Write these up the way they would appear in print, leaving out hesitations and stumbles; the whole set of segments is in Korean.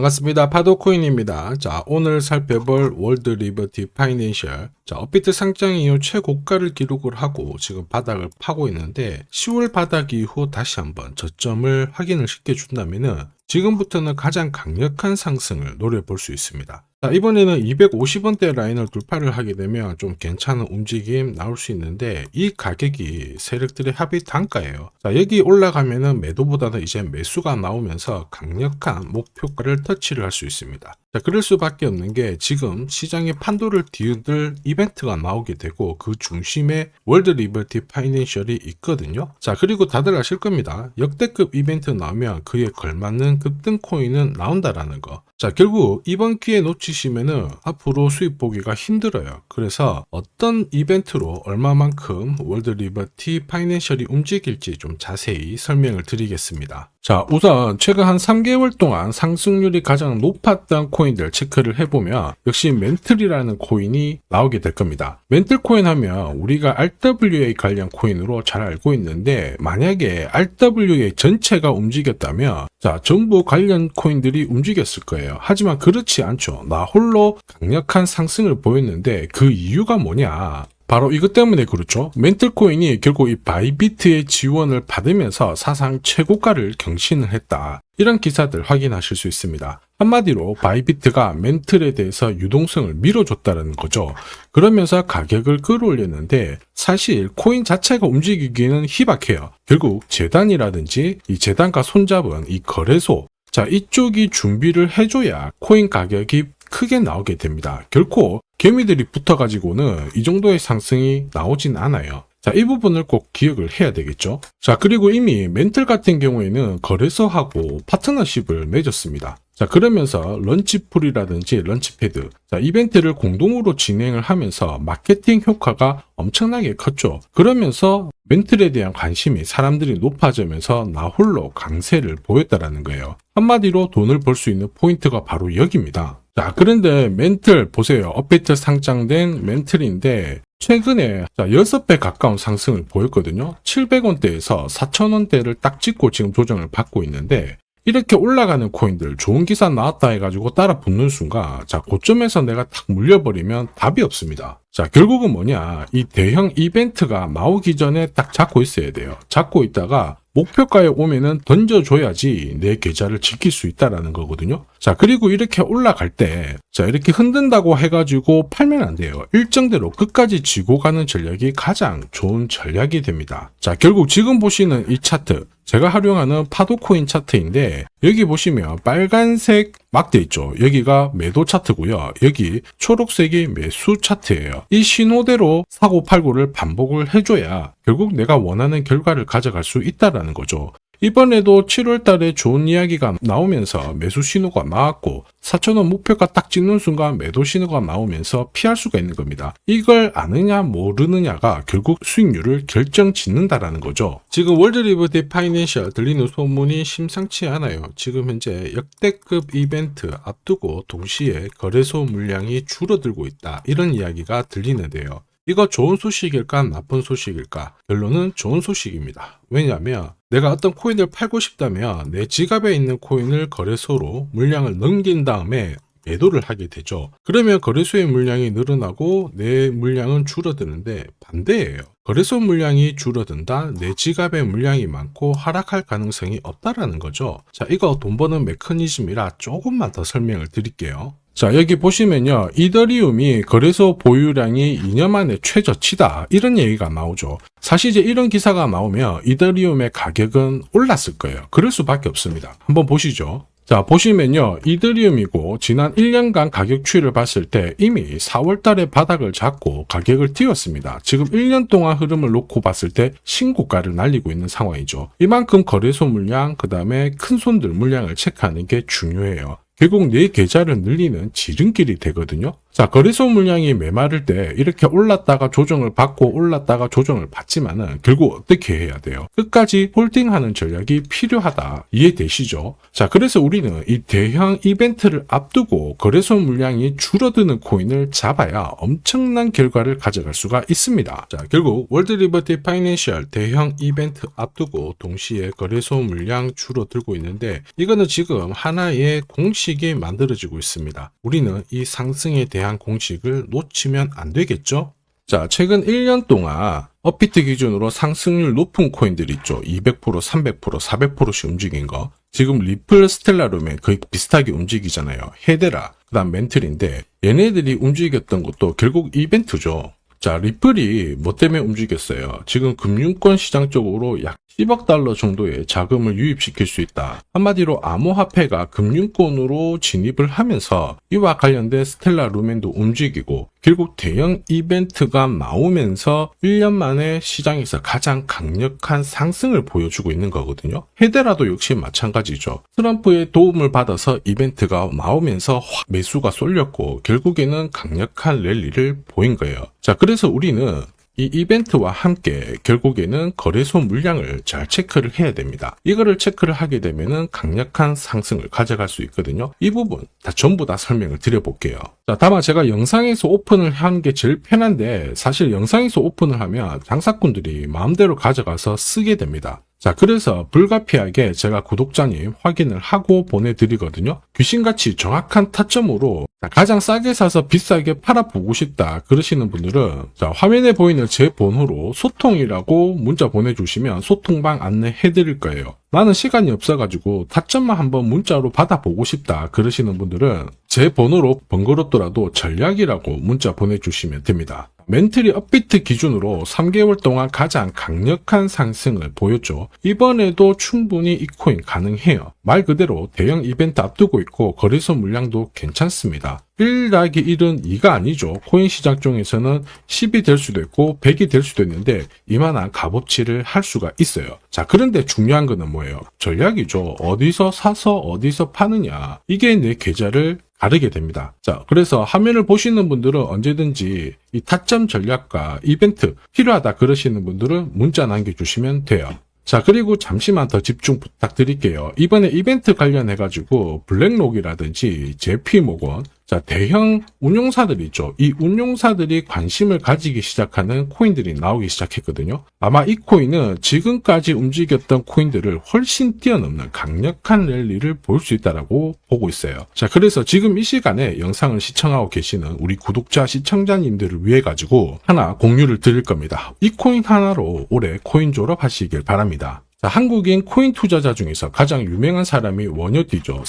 반갑습니다. 파도코인입니다. 자, 오늘 살펴볼 월드 리버티 파이낸셜. 자, 업비트 상장 이후 최고가를 기록을 하고 지금 바닥을 파고 있는데 10월 바닥 이후 다시 한번 저점을 확인을 시켜준다면은 지금부터는 가장 강력한 상승을 노려볼 수 있습니다. 자, 이번에는 250원대 라인을 돌파를 하게 되면 좀 괜찮은 움직임 나올 수 있는데 이 가격이 세력들의 합의 단가예요. 자, 여기 올라가면은 매도보다는 이제 매수가 나오면서 강력한 목표가를 터치를 할 수 있습니다. 자, 그럴 수밖에 없는 게 지금 시장의 판도를 뒤흔들 이벤트가 나오게 되고 그 중심에 월드 리버티 파이낸셜이 있거든요. 자, 그리고 다들 아실 겁니다. 역대급 이벤트 나오면 그에 걸맞는 급등 코인은 나온다라는 거. 자, 결국 이번 기회 놓치시면은 앞으로 수익 보기가 힘들어요. 그래서 어떤 이벤트로 얼마만큼 월드 리버티 파이낸셜이 움직일지 좀 자세히 설명을 드리겠습니다. 자, 우선 최근 한 3개월 동안 상승률이 가장 높았던 코인들 체크를 해보면 역시 멘틀이라는 코인이 나오게 될 겁니다. 멘틀 코인 하면 우리가 RWA 관련 코인으로 잘 알고 있는데 만약에 RWA 전체가 움직였다면 자, 전부 관련 코인들이 움직였을 거예요. 하지만 그렇지 않죠. 나 홀로 강력한 상승을 보였는데 그 이유가 뭐냐? 바로 이것 때문에 그렇죠. 멘틀코인이 결국 이 바이비트의 지원을 받으면서 사상 최고가를 경신을 했다. 이런 기사들 확인하실 수 있습니다. 한마디로 바이비트가 멘틀에 대해서 유동성을 밀어줬다는 거죠. 그러면서 가격을 끌어올렸는데 사실 코인 자체가 움직이기는 희박해요. 결국 재단이라든지 이 재단과 손잡은 이 거래소, 자, 이쪽이 준비를 해줘야 코인 가격이 크게 나오게 됩니다. 결코 개미들이 붙어가지고는 이 정도의 상승이 나오진 않아요. 자, 이 부분을 꼭 기억을 해야 되겠죠. 자, 그리고 이미 멘틀 같은 경우에는 거래소하고 파트너십을 맺었습니다. 자, 그러면서 런치풀이라든지 런치패드, 자, 이벤트를 공동으로 진행을 하면서 마케팅 효과가 엄청나게 컸죠. 그러면서 멘틀에 대한 관심이 사람들이 높아지면서 나 홀로 강세를 보였다라는 거예요. 한마디로 돈을 벌 수 있는 포인트가 바로 여기입니다. 자, 그런데 멘틀 보세요. 업비트 상장된 멘틀인데 최근에 6배 가까운 상승을 보였거든요. 700원대에서 4,000원대를 딱 찍고 지금 조정을 받고 있는데 이렇게 올라가는 코인들 좋은 기사 나왔다 해가지고 따라 붙는 순간 자, 고점에서 내가 탁 물려버리면 답이 없습니다. 자, 결국은 뭐냐, 이 대형 이벤트가 나오기 전에 딱 잡고 있어야 돼요. 잡고 있다가 목표가에 오면은 던져줘야지 내 계좌를 지킬 수 있다라는 거거든요. 자, 그리고 이렇게 올라갈 때, 자, 이렇게 흔든다고 해가지고 팔면 안 돼요. 일정대로 끝까지 쥐고 가는 전략이 가장 좋은 전략이 됩니다. 자, 결국 지금 보시는 이 차트, 제가 활용하는 파도코인 차트인데 여기 보시면 빨간색 막대 있죠. 여기가 매도 차트고요. 여기 초록색이 매수 차트예요. 이 신호대로 사고 팔고를 반복을 해줘야 결국 내가 원하는 결과를 가져갈 수 있다라는 거죠. 이번에도 7월 달에 좋은 이야기가 나오면서 매수 신호가 나왔고 4,000원 목표가 딱 찍는 순간 매도 신호가 나오면서 피할 수가 있는 겁니다. 이걸 아느냐 모르느냐가 결국 수익률을 결정짓는다라는 거죠. 지금 월드 리버티 파이낸셜 들리는 소문이 심상치 않아요. 지금 현재 역대급 이벤트 앞두고 동시에 거래소 물량이 줄어들고 있다. 이런 이야기가 들리는데요. 이거 좋은 소식일까 나쁜 소식일까? 결론은 좋은 소식입니다. 왜냐하면 내가 어떤 코인을 팔고 싶다면 내 지갑에 있는 코인을 거래소로 물량을 넘긴 다음에 매도를 하게 되죠. 그러면 거래소의 물량이 늘어나고 내 물량은 줄어드는데 반대예요. 거래소 물량이 줄어든다, 내 지갑에 물량이 많고 하락할 가능성이 없다라는 거죠. 자, 이거 돈 버는 메커니즘이라 조금만 더 설명을 드릴게요. 자, 여기 보시면요. 이더리움이 거래소 보유량이 2년 만에 최저치다. 이런 얘기가 나오죠. 사실 이제 이런 기사가 나오면 이더리움의 가격은 올랐을 거예요. 그럴 수밖에 없습니다. 한번 보시죠. 자, 보시면요. 이더리움이고 지난 1년간 가격 추이를 봤을 때 이미 4월 달에 바닥을 잡고 가격을 띄웠습니다. 지금 1년 동안 흐름을 놓고 봤을 때 신고가를 날리고 있는 상황이죠. 이만큼 거래소 물량, 그 다음에 큰 손들 물량을 체크하는 게 중요해요. 결국 내 계좌를 늘리는 지름길이 되거든요. 자, 거래소 물량이 메마를 때 이렇게 올랐다가 조정을 받고 올랐다가 조정을 받지만은 결국 어떻게 해야 돼요? 끝까지 홀딩하는 전략이 필요하다. 이해되시죠? 자, 그래서 우리는 이 대형 이벤트를 앞두고 거래소 물량이 줄어드는 코인을 잡아야 엄청난 결과를 가져갈 수가 있습니다. 자, 결국 월드 리버티 파이낸셜 대형 이벤트 앞두고 동시에 거래소 물량 줄어들고 있는데 이거는 지금 하나의 공식 공식이 만들어지고 있습니다. 우리는 이 상승에 대한 공식을 놓치면 안 되겠죠? 자, 최근 1년 동안 업비트 기준으로 상승률 높은 코인들 있죠. 200%, 300%, 400%씩 움직인 거. 지금 리플, 스텔라 루멘 거의 비슷하게 움직이잖아요. 헤데라, 그 다음 멘틀인데 얘네들이 움직였던 것도 결국 이벤트죠. 자, 리플이 뭐 때문에 움직였어요? 지금 금융권 시장 쪽으로 약 10억 달러 정도의 자금을 유입시킬 수 있다. 한마디로 암호화폐가 금융권으로 진입을 하면서 이와 관련된 스텔라 루멘도 움직이고 결국 대형 이벤트가 나오면서 1년 만에 시장에서 가장 강력한 상승을 보여주고 있는 거거든요. 헤데라도 역시 마찬가지죠. 트럼프의 도움을 받아서 이벤트가 나오면서 확 매수가 쏠렸고 결국에는 강력한 랠리를 보인 거예요. 자, 그래서 우리는 이 이벤트와 함께 결국에는 거래소 물량을 잘 체크를 해야 됩니다. 이거를 체크를 하게 되면은 강력한 상승을 가져갈 수 있거든요. 이 부분 전부 다 설명을 드려볼게요. 자, 다만 제가 영상에서 오픈을 한 게 제일 편한데 사실 영상에서 오픈을 하면 장사꾼들이 마음대로 가져가서 쓰게 됩니다. 자, 그래서 불가피하게 제가 구독자님 확인을 하고 보내드리거든요. 귀신같이 정확한 타점으로 가장 싸게 사서 비싸게 팔아보고 싶다 그러시는 분들은 자, 화면에 보이는 제 번호로 소통이라고 문자 보내주시면 소통방 안내해드릴 거예요. 나는 시간이 없어가지고 타점만 한번 문자로 받아보고 싶다 그러시는 분들은 제 번호로 번거롭더라도 전략이라고 문자 보내주시면 됩니다. 멘틀이 업비트 기준으로 3개월 동안 가장 강력한 상승을 보였죠. 이번에도 충분히 이 코인 가능해요. 말 그대로 대형 이벤트 앞두고 있고 거래소 물량도 괜찮습니다. 1더하기 1은 2가 아니죠. 코인 시장 중에서는 10이 될 수도 있고 100이 될 수도 있는데 이만한 값어치를 할 수가 있어요. 자, 그런데 중요한 거는 뭐예요? 전략이죠. 어디서 사서 어디서 파느냐. 이게 내 계좌를 가르게 됩니다. 자, 그래서 화면을 보시는 분들은 언제든지 이 타점 전략과 이벤트 필요하다 그러시는 분들은 문자 남겨주시면 돼요. 자, 그리고 잠시만 더 집중 부탁드릴게요. 이번에 이벤트 관련해가지고 블랙록이라든지 JP모건, 자, 대형 운용사들 있죠. 이 운용사들이 관심을 가지기 시작하는 코인들이 나오기 시작했거든요. 아마 이 코인은 지금까지 움직였던 코인들을 훨씬 뛰어넘는 강력한 랠리를 볼 수 있다라고 보고 있어요. 자, 그래서 지금 이 시간에 영상을 시청하고 계시는 우리 구독자 시청자님들을 위해 가지고 하나 공유를 드릴 겁니다. 이 코인 하나로 올해 코인 졸업하시길 바랍니다. 자, 한국인 코인 투자자 중에서 가장 유명한 사람이 원효디죠.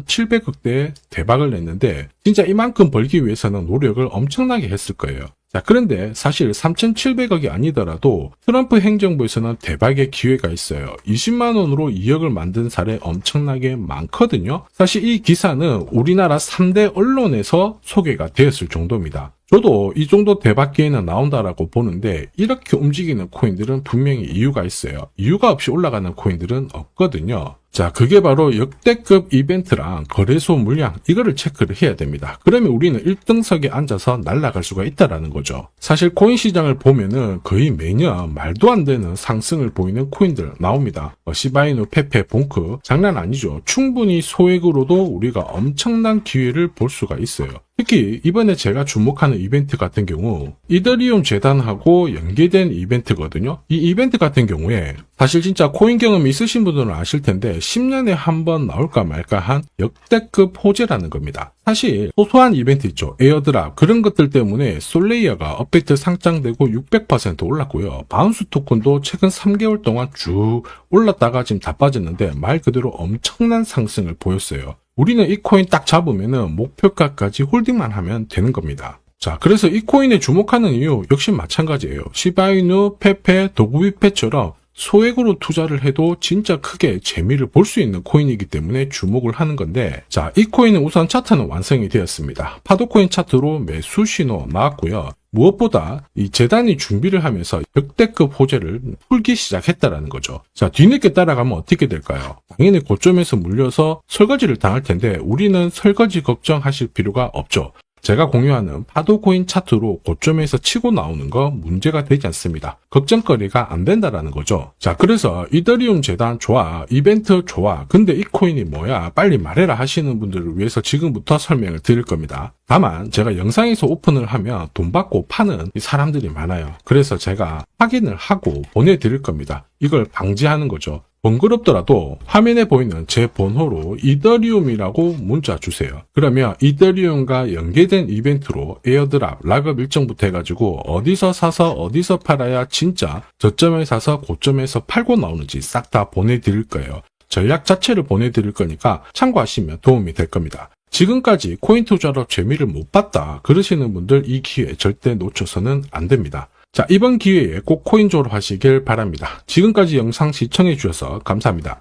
3,700억대 대박을 냈는데 진짜 이만큼 벌기 위해서는 노력을 엄청나게 했을 거예요. 자, 그런데 사실 3,700억이 아니더라도 트럼프 행정부에서는 대박의 기회가 있어요. 20만 원으로 2억을 만든 사례 엄청나게 많거든요. 사실 이 기사는 우리나라 3대 언론에서 소개가 되었을 정도입니다. 저도 이 정도 대박 기회는 나온다라고 보는데 이렇게 움직이는 코인들은 분명히 이유가 있어요. 이유가 없이 올라가는 코인들은 없거든요. 자, 그게 바로 역대급 이벤트랑 거래소 물량 이거를 체크를 해야 됩니다. 그러면 우리는 1등석에 앉아서 날아갈 수가 있다라는 거죠. 사실 코인 시장을 보면은 거의 매년 말도 안 되는 상승을 보이는 코인들 나옵니다. 시바이누, 페페, 봉크 장난 아니죠. 충분히 소액으로도 우리가 엄청난 기회를 볼 수가 있어요. 특히 이번에 제가 주목하는 이벤트 같은 경우 이더리움 재단하고 연계된 이벤트거든요. 이 이벤트 같은 경우에 사실 진짜 코인 경험이 있으신 분들은 아실 텐데 10년에 한 번 나올까 말까 한 역대급 호재라는 겁니다. 사실 소소한 이벤트 있죠. 에어드랍 그런 것들 때문에 솔레이어가 업비트 상장되고 600% 올랐고요. 바운스 토큰도 최근 3개월 동안 쭉 올랐다가 지금 다 빠졌는데 말 그대로 엄청난 상승을 보였어요. 우리는 이 코인 딱 잡으면은 목표가까지 홀딩만 하면 되는 겁니다. 자, 그래서 이 코인에 주목하는 이유 역시 마찬가지예요. 시바이누, 페페, 도구비페처럼 소액으로 투자를 해도 진짜 크게 재미를 볼 수 있는 코인이기 때문에 주목을 하는 건데 자, 이 코인은 우선 차트는 완성이 되었습니다. 파도코인 차트로 매수 신호 나왔고요. 무엇보다 이 재단이 준비를 하면서 역대급 호재를 풀기 시작했다라는 거죠. 자, 뒤늦게 따라가면 어떻게 될까요? 당연히 고점에서 물려서 설거지를 당할 텐데 우리는 설거지 걱정하실 필요가 없죠. 제가 공유하는 파도코인 차트로 고점에서 치고 나오는 거 문제가 되지 않습니다. 걱정거리가 안 된다라는 거죠. 자, 그래서 이더리움 재단 좋아, 이벤트 좋아, 근데 이 코인이 뭐야? 빨리 말해라 하시는 분들을 위해서 지금부터 설명을 드릴 겁니다. 다만 제가 영상에서 오픈을 하면 돈 받고 파는 사람들이 많아요. 그래서 제가 확인을 하고 보내드릴 겁니다. 이걸 방지하는 거죠. 번거롭더라도 화면에 보이는 제 번호로 이더리움이라고 문자 주세요. 그러면 이더리움과 연계된 이벤트로 에어드랍, 락업 일정부터 해가지고 어디서 사서 어디서 팔아야 진짜 저점에 사서 고점에서 팔고 나오는지 싹 다 보내드릴 거예요. 전략 자체를 보내드릴 거니까 참고하시면 도움이 될 겁니다. 지금까지 코인 투자로 재미를 못 봤다 그러시는 분들 이 기회 절대 놓쳐서는 안 됩니다. 자, 이번 기회에 꼭 코인 졸업하시길 바랍니다. 지금까지 영상 시청해 주셔서 감사합니다.